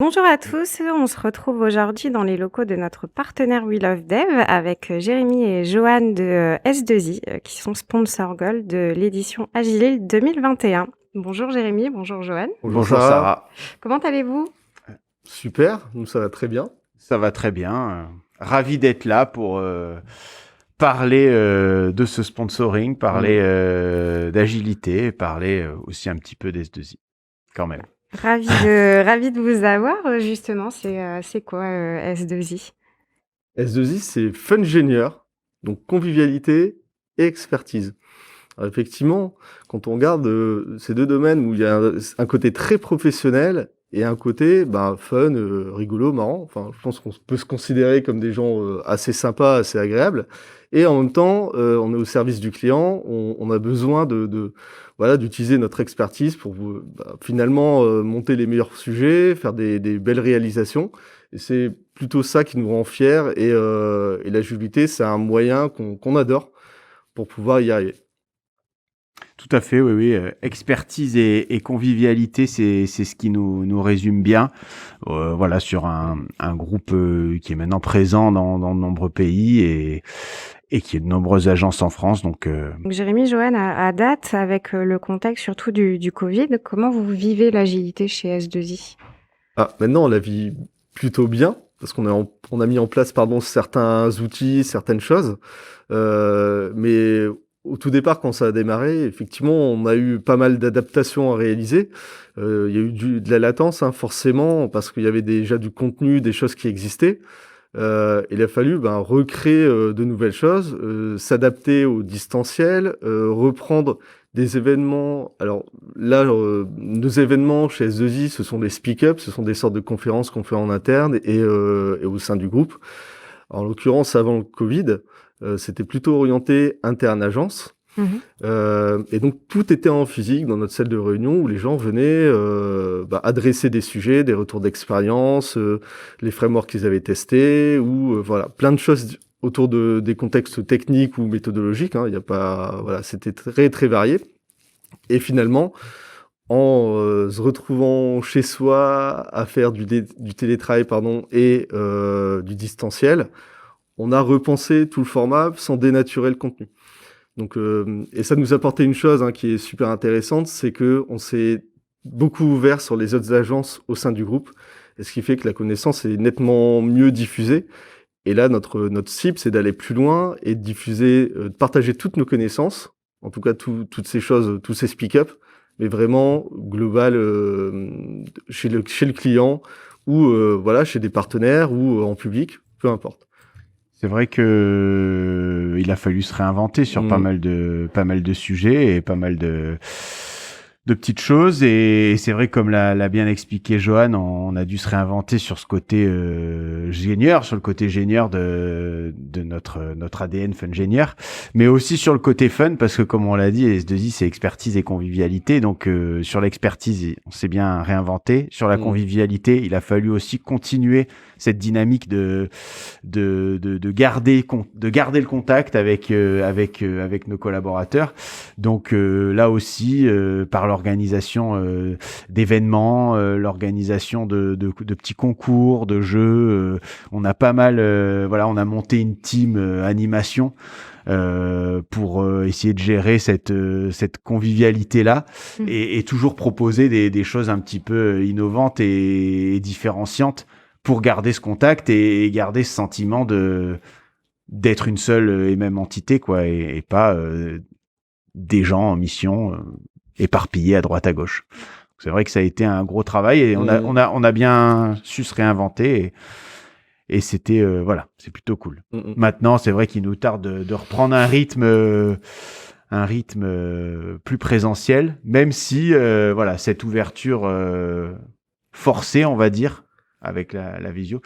Bonjour à tous, on se retrouve aujourd'hui dans les locaux de notre partenaire We Love Dev avec Jérémy et Johan de S2I qui sont sponsors Gold de l'édition Agile 2021. Bonjour Jérémy, bonjour Johan. Bonjour Bonjour Sarah. Sarah, Comment allez-vous? Super, nous ça va très bien. ça va très bien. Ravi d'être là pour parler de ce sponsoring, parler d'agilité, parler aussi un petit peu d'S2I quand même. Ravi de vous avoir justement, c'est quoi S2I? S2I, c'est Fungenieur, donc convivialité et expertise. Alors, effectivement, quand on regarde ces deux domaines où il y a un côté très professionnel et un côté fun, rigolo, marrant. Enfin, je pense qu'on peut se considérer comme des gens assez sympas, assez agréables. Et en même temps, on est au service du client. On a besoin voilà, d'utiliser notre expertise pour finalement monter les meilleurs sujets, faire des belles réalisations. Et c'est plutôt ça qui nous rend fiers. Et l'agilité, c'est un moyen qu'on adore pour pouvoir y arriver. Tout à fait, oui, oui. Expertise et convivialité, c'est ce qui nous résume bien. Voilà, sur un groupe qui est maintenant présent dans de nombreux pays et qui est de nombreuses agences en France. Donc Jérémy, Johan, à date, avec le contexte surtout du Covid, comment vous vivez l'agilité chez S2I? Maintenant, on la vit plutôt bien parce on a mis en place certains outils, certaines choses. Mais au tout départ, quand ça a démarré, effectivement, on a eu pas mal d'adaptations à réaliser. Il y a eu de la latence, hein, forcément, parce qu'il y avait déjà du contenu, des choses qui existaient. Il a fallu recréer de nouvelles choses, s'adapter au distanciel, reprendre des événements. Alors là, nos événements chez S2I, ce sont des speak-up, ce sont des sortes de conférences qu'on fait en interne et au sein du groupe. En l'occurrence, avant le Covid, c'était plutôt orienté interne agence. Et donc tout était en physique dans notre salle de réunion où les gens venaient adresser des sujets, des retours d'expérience, les frameworks qu'ils avaient testés ou voilà plein de choses autour des contextes techniques ou méthodologiques. Hein. Il y a pas voilà, c'était très très varié. Et finalement, en se retrouvant chez soi à faire du télétravail et du distanciel, on a repensé tout le format sans dénaturer le contenu. Donc, et ça nous a apporté une chose qui est super intéressante, c'est que on s'est beaucoup ouvert sur les autres agences au sein du groupe, et ce qui fait que la connaissance est nettement mieux diffusée. Et là, notre cible, c'est d'aller plus loin et de diffuser, de partager toutes nos connaissances, en tout cas toutes ces choses, tous ces speak-up, mais vraiment global chez le client ou voilà chez des partenaires ou en public, peu importe. c'est vrai que il a fallu se réinventer sur pas mal de sujets et pas mal de petites choses. Et c'est vrai, comme l'a bien expliqué Johan, on a dû se réinventer sur ce côté génieur, sur le côté génieur de notre ADN Fungenieur, mais aussi sur le côté fun, parce que comme on l'a dit, S2I, c'est expertise et convivialité. Donc sur l'expertise, on s'est bien réinventé. Sur la convivialité, il a fallu aussi continuer cette dynamique de garder le contact avec nos collaborateurs. Donc là aussi, par l'organisation d'événements, l'organisation de petits concours, de jeux, on a pas mal, on a monté une team animation pour essayer de gérer cette convivialité là et toujours proposer des choses un petit peu innovantes et différenciantes pour garder ce contact et garder ce sentiment d'être une seule et même entité, quoi, et pas des gens en mission éparpillés à droite à gauche. C'est vrai que ça a été un gros travail et on a bien su se réinventer et c'était c'est plutôt cool. Maintenant, c'est vrai qu'il nous tarde de reprendre un rythme plus présentiel, même si cette ouverture forcée, on va dire, avec la visio,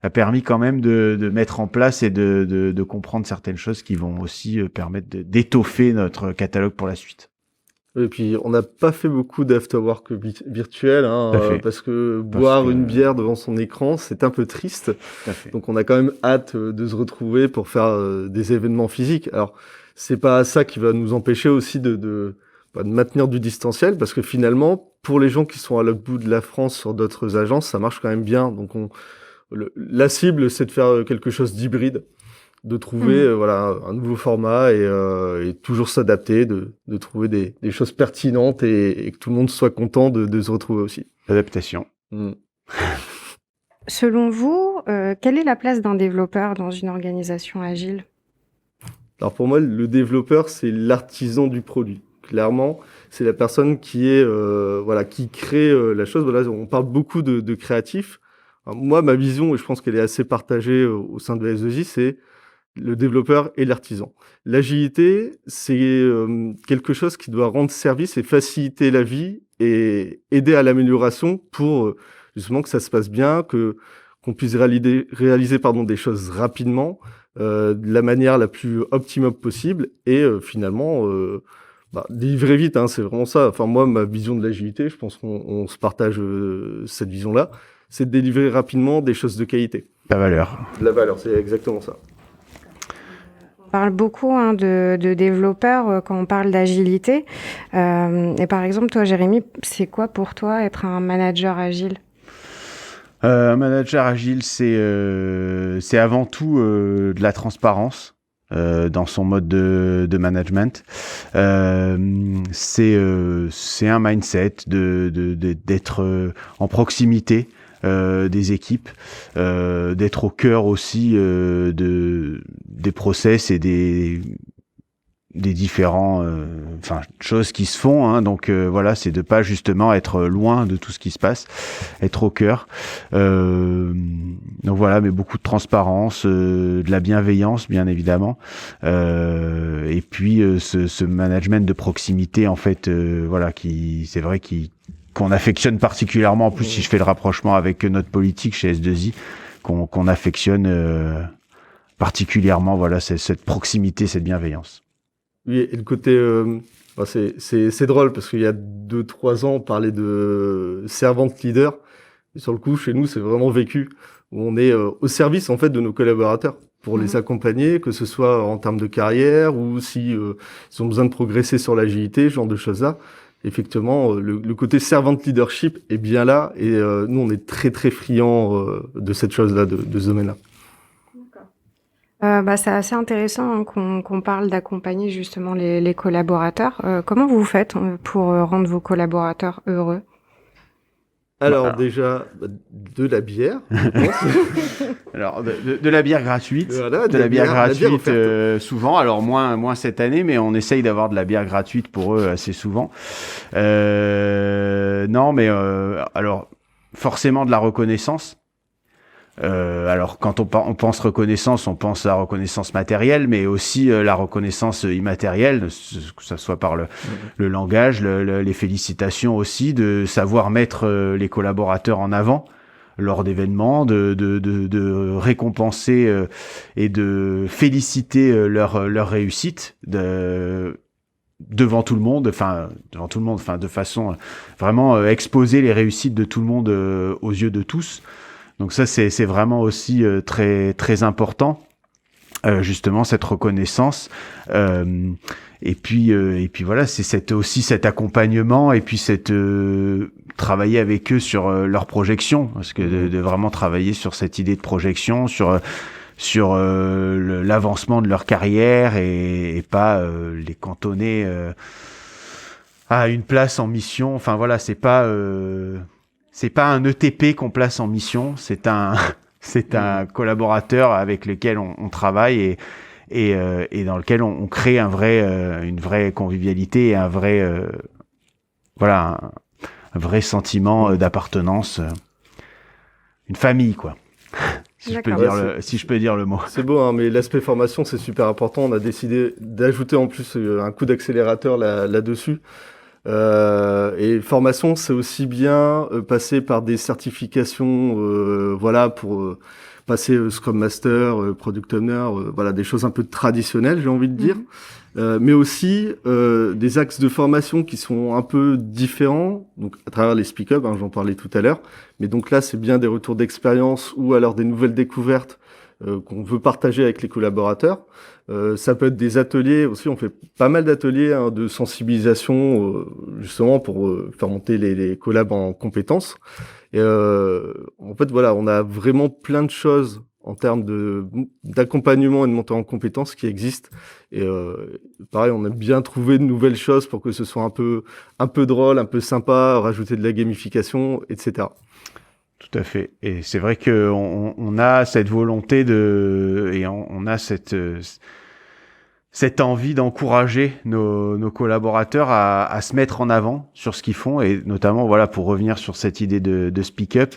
a permis quand même de mettre en place et de comprendre certaines choses qui vont aussi permettre d'étoffer notre catalogue pour la suite. Et puis, on n'a pas fait beaucoup d'afterwork virtuel, parce que boire une bière devant son écran, c'est un peu triste. Donc, on a quand même hâte de se retrouver pour faire des événements physiques. Alors, c'est pas ça qui va nous empêcher aussi de de maintenir du distanciel, parce que finalement, pour les gens qui sont à l'autre bout de la France sur d'autres agences, ça marche quand même bien. Donc la cible, c'est de faire quelque chose d'hybride, de trouver voilà, un nouveau format et toujours s'adapter, de trouver des choses pertinentes et que tout le monde soit content de se retrouver aussi. L'adaptation. Selon vous, quelle est la place d'un développeur dans une organisation agile? Alors pour moi, le développeur, c'est l'artisan du produit. Clairement, c'est la personne qui est voilà, qui crée la chose. Voilà, on parle beaucoup de créatifs. Alors, moi, ma vision, et je pense qu'elle est assez partagée au sein de la S2J, c'est le développeur et l'artisan. L'agilité, c'est quelque chose qui doit rendre service et faciliter la vie et aider à l'amélioration pour justement que ça se passe bien, qu'on puisse réaliser des choses rapidement, de la manière la plus optimum possible et finalement délivrer vite. Hein, c'est vraiment ça. Enfin moi, ma vision de l'agilité, je pense qu'on se partage cette vision-là, c'est de délivrer rapidement des choses de qualité. La valeur. La valeur, c'est exactement ça. On parle beaucoup de développeurs quand on parle d'agilité. Et par exemple, toi, Jérémy, c'est quoi pour toi être un manager agile? Un manager agile, c'est avant tout de la transparence dans son mode de management. C'est un mindset d'être en proximité des équipes, d'être au cœur aussi des process et des différents choses qui se font, hein. Donc voilà, c'est de pas justement être loin de tout ce qui se passe, être au cœur. Donc voilà, mais beaucoup de transparence, de la bienveillance bien évidemment, et puis ce management de proximité en fait, voilà, qui c'est vrai qu'on affectionne particulièrement. En plus, si je fais le rapprochement avec notre politique chez S2I, qu'on affectionne particulièrement, voilà, cette proximité, cette bienveillance. Oui, et le côté, c'est drôle parce qu'il y a 2-3 ans, on parlait de servant leader. Et sur le coup, chez nous, c'est vraiment vécu. Où on est au service en fait de nos collaborateurs pour les accompagner, que ce soit en termes de carrière ou si ils ont besoin de progresser sur l'agilité, ce genre de choses-là. Effectivement, le côté servant leadership est bien là et nous, on est très très friands de cette chose-là, de ce domaine-là. C'est assez intéressant qu'on parle d'accompagner justement les collaborateurs. Comment vous faites pour rendre vos collaborateurs heureux? Alors déjà, de la bière, je pense. Alors de la bière gratuite, Voilà, de la bière gratuite souvent. Alors moins cette année, mais on essaye d'avoir de la bière gratuite pour eux assez souvent. Non, mais alors forcément de la reconnaissance. Alors quand on pense reconnaissance, on pense à la reconnaissance matérielle, mais aussi la reconnaissance immatérielle, que ça soit par le langage, les félicitations aussi, de savoir mettre les collaborateurs en avant lors d'événements, de récompenser et de féliciter leur réussite devant tout le monde, de façon vraiment exposer les réussites de tout le monde aux yeux de tous. Donc ça, c'est vraiment aussi très très important, justement cette reconnaissance. Et puis voilà, c'est cet accompagnement et puis travailler avec eux sur leur projection, parce que de vraiment travailler sur cette idée de projection, sur l'avancement de leur carrière et pas les cantonner à une place en mission. Enfin voilà, c'est pas un ETP qu'on place en mission, c'est un collaborateur avec lequel on travaille et dans lequel on crée une vraie convivialité et un vrai sentiment d'appartenance, une famille quoi. Si je peux dire le mot. C'est beau, hein, mais l'aspect formation, c'est super important. On a décidé d'ajouter en plus un coup d'accélérateur là-dessus. Et formation, c'est aussi bien passer par des certifications, pour passer Scrum Master, Product Owner, des choses un peu traditionnelles, j'ai envie de dire, mais aussi des axes de formation qui sont un peu différents, donc à travers les speak-up, j'en parlais tout à l'heure, mais donc là, c'est bien des retours d'expérience ou alors des nouvelles découvertes qu'on veut partager avec les collaborateurs. Ça peut être des ateliers aussi, on fait pas mal d'ateliers de sensibilisation justement pour faire monter les collabs en compétences. Et en fait, voilà, on a vraiment plein de choses en termes d'accompagnement et de montée en compétences qui existent. Et pareil, on a bien trouvé de nouvelles choses pour que ce soit un peu drôle, un peu sympa, rajouter de la gamification, etc. Tout à fait. Et c'est vrai que on a cette volonté on a cette envie d'encourager nos collaborateurs à se mettre en avant sur ce qu'ils font, et notamment, voilà, pour revenir sur cette idée de speak up,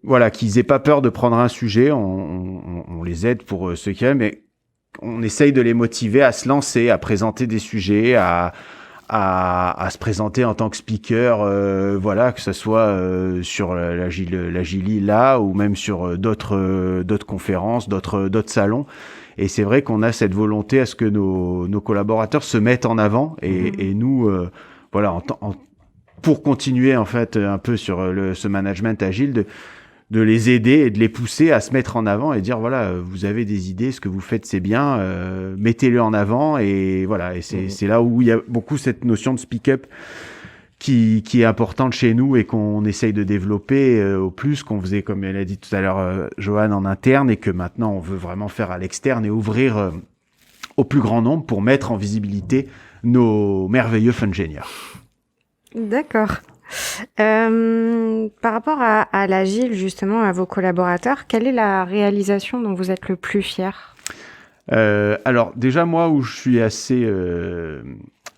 voilà, qu'ils aient pas peur de prendre un sujet. On les aide pour ceux qui aiment, mais on essaye de les motiver à se lancer, à présenter des sujets, à se présenter en tant que speaker, voilà, que ce soit sur l'Agili là, ou même sur d'autres conférences, d'autres salons. Et c'est vrai qu'on a cette volonté à ce que nos collaborateurs se mettent en avant, et nous, voilà, pour continuer en fait un peu sur ce management agile, de les aider et de les pousser à se mettre en avant et dire, voilà, vous avez des idées, ce que vous faites c'est bien, mettez-le en avant. Et voilà, et c'est là où il y a beaucoup cette notion de speak up qui est importante chez nous et qu'on essaye de développer au plus, qu'on faisait, comme elle a dit tout à l'heure Johan, en interne, et que maintenant on veut vraiment faire à l'externe et ouvrir au plus grand nombre pour mettre en visibilité nos merveilleux Fungenieurs. D'accord. Par rapport à l'agile, justement, à vos collaborateurs, quelle est la réalisation dont vous êtes le plus fier? Alors déjà, moi, où je suis assez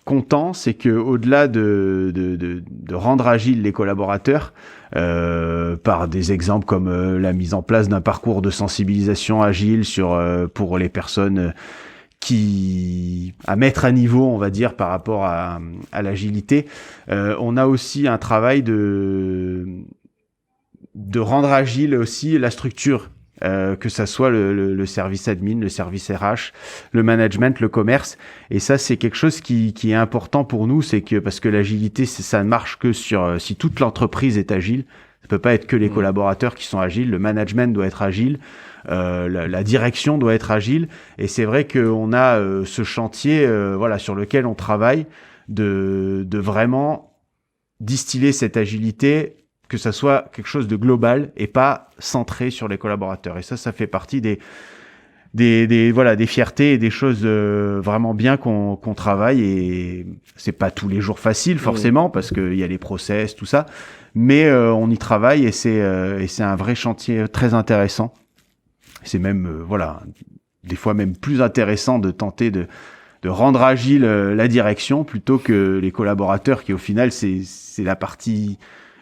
content, c'est que au-delà de rendre agile les collaborateurs par des exemples comme la mise en place d'un parcours de sensibilisation agile pour les personnes à mettre à niveau, on va dire, par rapport à l'agilité, on a aussi un travail de rendre agile aussi la structure, que ça soit le service admin, le service RH, le management, le commerce. Et ça, c'est quelque chose qui est important pour nous, c'est que, parce que l'agilité, ça ne marche que si toute l'entreprise est agile. Ça peut pas être que les collaborateurs qui sont agiles, le management doit être agile, la direction doit être agile. Et c'est vrai qu'on a ce chantier, voilà, sur lequel on travaille, de vraiment distiller cette agilité, que ça soit quelque chose de global et pas centré sur les collaborateurs. Et ça fait partie des fiertés et des choses vraiment bien qu'on travaille. Et c'est pas tous les jours facile, forcément, parce qu'il y a les process, tout ça, mais on y travaille, et c'est un vrai chantier très intéressant. C'est même voilà, des fois même plus intéressant de tenter de rendre agile la direction plutôt que les collaborateurs, qui au final c'est la partie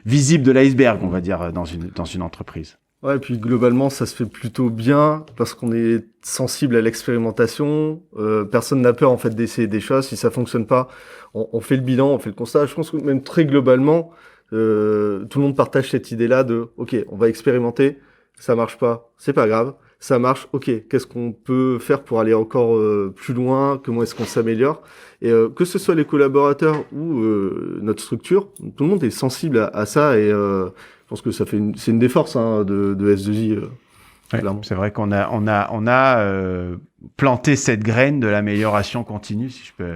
visible de l'iceberg, on va dire, dans une entreprise. Ouais, et puis globalement, ça se fait plutôt bien parce qu'on est sensible à l'expérimentation. Personne n'a peur en fait d'essayer des choses. Si ça fonctionne pas, on fait le bilan, on fait le constat. Je pense que même très globalement, tout le monde partage cette idée-là de OK, on va expérimenter. Ça marche pas, c'est pas grave. Ça marche, OK. Qu'est-ce qu'on peut faire pour aller encore plus loin? Comment est-ce qu'on s'améliore? Et que ce soit les collaborateurs ou notre structure, tout le monde est sensible à ça, et je pense que c'est une des forces de S2I. Ouais, c'est vrai qu'on a planté cette graine de l'amélioration continue, si je peux,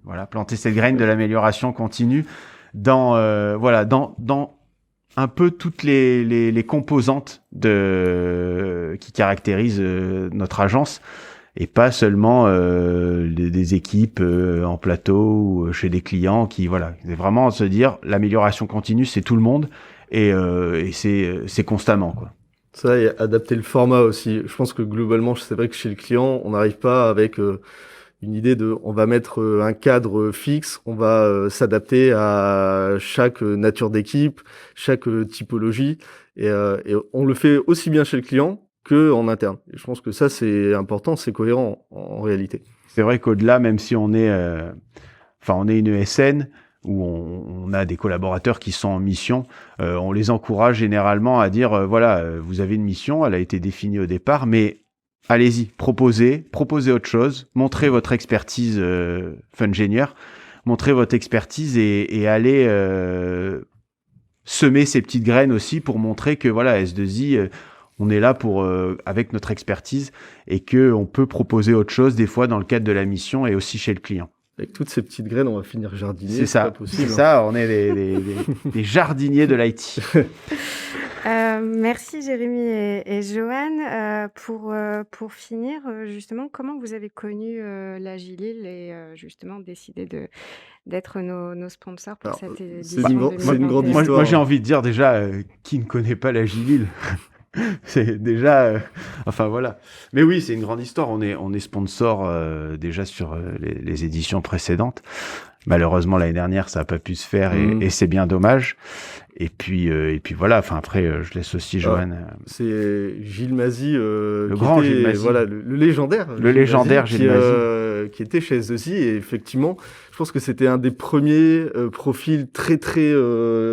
voilà, planter cette graine de l'amélioration continue dans un peu toutes les composantes qui caractérisent notre agence, et pas seulement des équipes en plateau ou chez des clients qui, voilà, c'est vraiment se dire l'amélioration continue, c'est tout le monde, et c'est constamment, quoi. Ça, et adapter le format aussi. Je pense que globalement, c'est vrai que chez le client, on n'arrive pas avec une idée on va mettre un cadre fixe, on va s'adapter à chaque nature d'équipe, chaque typologie, et on le fait aussi bien chez le client que en interne. Et je pense que ça, c'est important, c'est cohérent en réalité. C'est vrai qu'au-delà, même si on est une ESN où on a des collaborateurs qui sont en mission, on les encourage généralement à dire voilà, vous avez une mission, elle a été définie au départ, mais allez-y, proposez autre chose, montrez votre expertise Fungenieur, montrez votre expertise, et allez semer ces petites graines aussi pour montrer que voilà, S2I, on est là pour avec notre expertise et que on peut proposer autre chose des fois dans le cadre de la mission et aussi chez le client. Avec toutes ces petites graines, on va finir jardinier. C'est ça, pas possible, c'est ça. On est des jardiniers de l'IT. Merci Jérémy et Joanne. Pour finir, justement, comment vous avez connu l'Agilil et justement décidé d'être nos sponsors pour Alors, cette c'est édition une grande 2021? histoire. Moi, j'ai envie de dire déjà, qui ne connaît pas l'Agilil? C'est déjà, enfin voilà. Mais oui, c'est une grande histoire. On est sponsor déjà sur les éditions précédentes. Malheureusement, l'année dernière, ça n'a pas pu se faire et c'est bien dommage. Et puis voilà. Enfin après, je laisse aussi Joanne. C'est Gilles Mazy, le grand Gilles Mazy. Voilà, le légendaire. Le légendaire Gilles Mazy. Qui était chez S2I. Et effectivement, je pense que c'était un des premiers profils très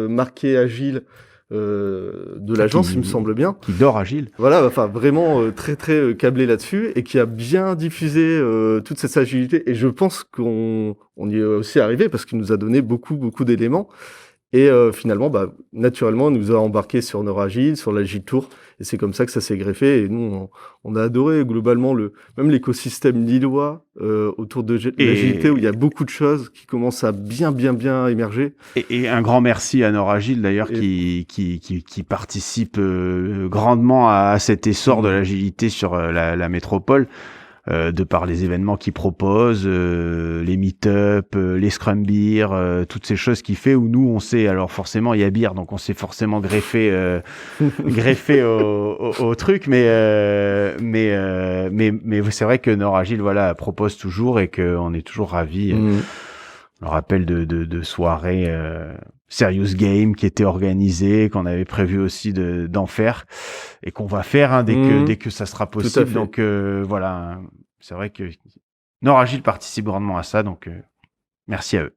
marqué agile de l'agence, il me semble bien. Qui dort agile. Voilà, enfin vraiment très câblé là-dessus et qui a bien diffusé toute cette agilité. Et je pense qu'on y est aussi arrivé parce qu'il nous a donné beaucoup d'éléments. Et finalement, naturellement, il nous a embarqué sur Neuragile, sur l'Agile Tour, et c'est comme ça que ça s'est greffé. Et nous, on a adoré globalement même l'écosystème lillois autour de l'agilité, où il y a beaucoup de choses qui commencent à bien émerger. Et un grand merci à Neuragile d'ailleurs, qui participe grandement à cet essor de l'agilité sur la métropole. De par les événements qu'il propose, les meet-up, les scrum beer, toutes ces choses qu'il fait où nous on sait, alors forcément il y a beer donc on s'est forcément greffé au truc, mais c'est vrai que Neuragile voilà propose toujours et qu'on est toujours ravis. On rappelle de soirées Serious Game qui était organisée, qu'on avait prévu aussi d'en faire et qu'on va faire dès que ça sera possible. Donc voilà, c'est vrai que Neuragile participe grandement à ça, donc merci à eux.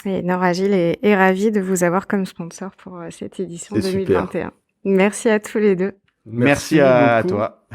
Et Neuragile est ravi de vous avoir comme sponsor pour cette édition 2021. Super. Merci à tous les deux. Merci à toi.